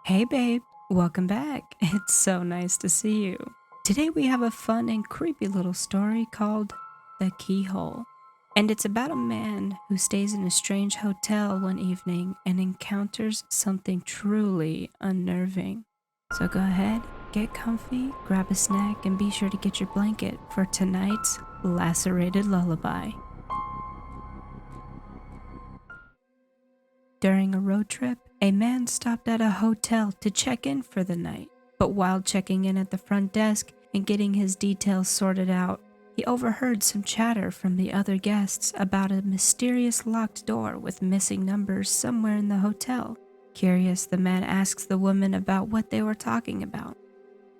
Hey babe, welcome back. It's so nice to see you. Today we have a fun and creepy little story called The Keyhole. And it's about a man who stays in a strange hotel one evening and encounters something truly unnerving. So go ahead, get comfy, grab a snack, and be sure to get your blanket for tonight's Lacerated Lullaby. During a road trip, a man stopped at a hotel to check in for the night. But while checking in at the front desk and getting his details sorted out, he overheard some chatter from the other guests about a mysterious locked door with missing numbers somewhere in the hotel. Curious, the man asks the woman about what they were talking about.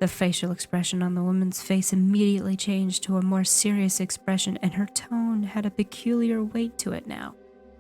The facial expression on the woman's face immediately changed to a more serious expression, and her tone had a peculiar weight to it now.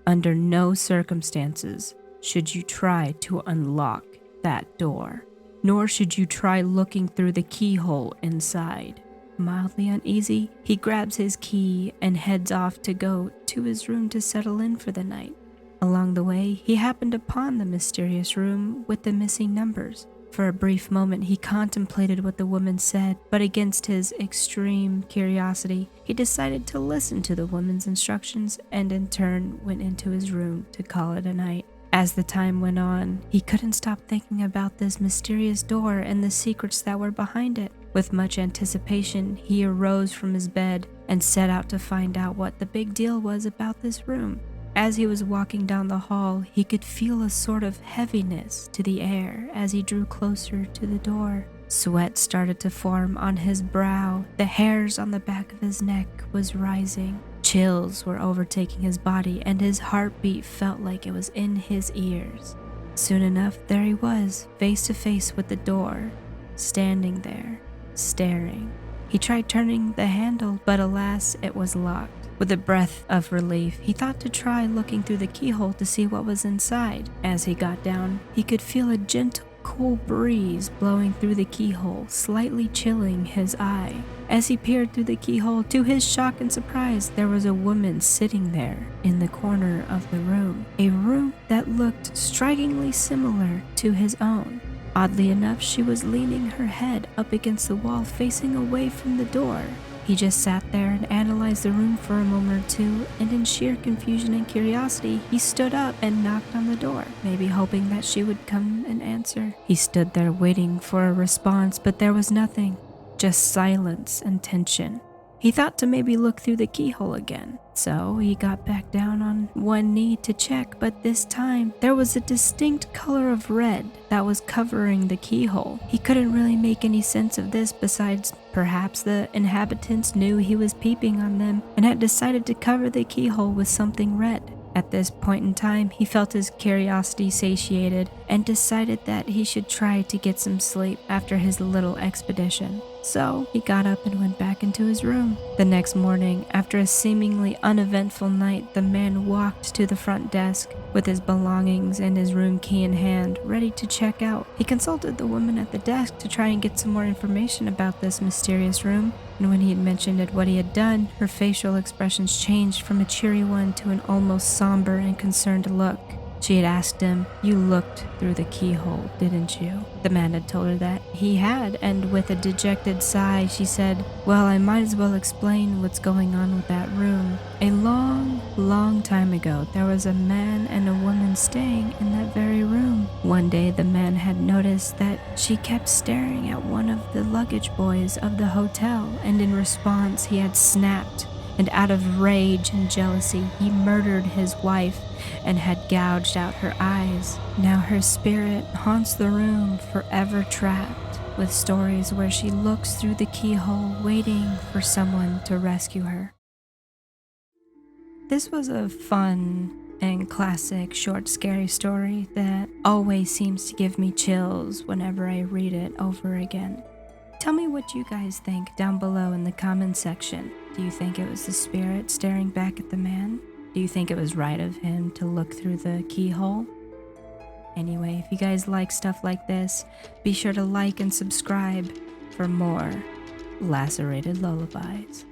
Under no circumstances should you try to unlock that door, nor should you try looking through the keyhole inside. Mildly uneasy, he grabs his key and heads off to go to his room to settle in for the night. Along the way, he happened upon the mysterious room with the missing numbers. For a brief moment, he contemplated what the woman said, but against his extreme curiosity, he decided to listen to the woman's instructions and in turn went into his room to call it a night. As the time went on, he couldn't stop thinking about this mysterious door and the secrets that were behind it. With much anticipation, he arose from his bed and set out to find out what the big deal was about this room. As he was walking down the hall, he could feel a sort of heaviness to the air as he drew closer to the door. Sweat started to form on his brow. The hairs on the back of his neck was rising. Chills were overtaking his body, and his heartbeat felt like it was in his ears. Soon enough, there he was, face to face with the door, standing there, staring. He tried turning the handle, but alas, it was locked. With a breath of relief, he thought to try looking through the keyhole to see what was inside. As he got down, he could feel a gentle, cool breeze blowing through the keyhole, slightly chilling his eye. As he peered through the keyhole, to his shock and surprise, there was a woman sitting there in the corner of the room. A room that looked strikingly similar to his own. Oddly enough, she was leaning her head up against the wall, facing away from the door. He just sat there and analyzed the room for a moment or two, and in sheer confusion and curiosity, he stood up and knocked on the door, maybe hoping that she would come and answer. He stood there waiting for a response, but there was nothing, just silence and tension. He thought to maybe look through the keyhole again, so he got back down on one knee to check, but this time there was a distinct color of red that was covering the keyhole. He couldn't really make any sense of this, besides perhaps the inhabitants knew he was peeping on them and had decided to cover the keyhole with something red. At this point in time, he felt his curiosity satiated and decided that he should try to get some sleep after his little expedition. So he got up and went back into his room. The next morning, after a seemingly uneventful night, the man walked to the front desk with his belongings and his room key in hand, ready to check out. He consulted the woman at the desk to try and get some more information about this mysterious room, and when he had mentioned what he had done, her facial expressions changed from a cheery one to an almost somber and concerned look. She had asked him, "You looked through the keyhole, didn't you?" The man had told her that he had, and with a dejected sigh, she said, "Well, I might as well explain what's going on with that room. A long, long time ago, there was a man and a woman staying in that very room. One day, the man had noticed that she kept staring at one of the luggage boys of the hotel, and in response, he had snapped. And out of rage and jealousy, he murdered his wife and had gouged out her eyes. Now her spirit haunts the room, forever trapped, with stories where she looks through the keyhole, waiting for someone to rescue her." This was a fun and classic short scary story that always seems to give me chills whenever I read it over again. Tell me what you guys think down below in the comment section. Do you think it was the spirit staring back at the man? Do you think it was right of him to look through the keyhole? Anyway, if you guys like stuff like this, be sure to like and subscribe for more Lacerated Lullabies.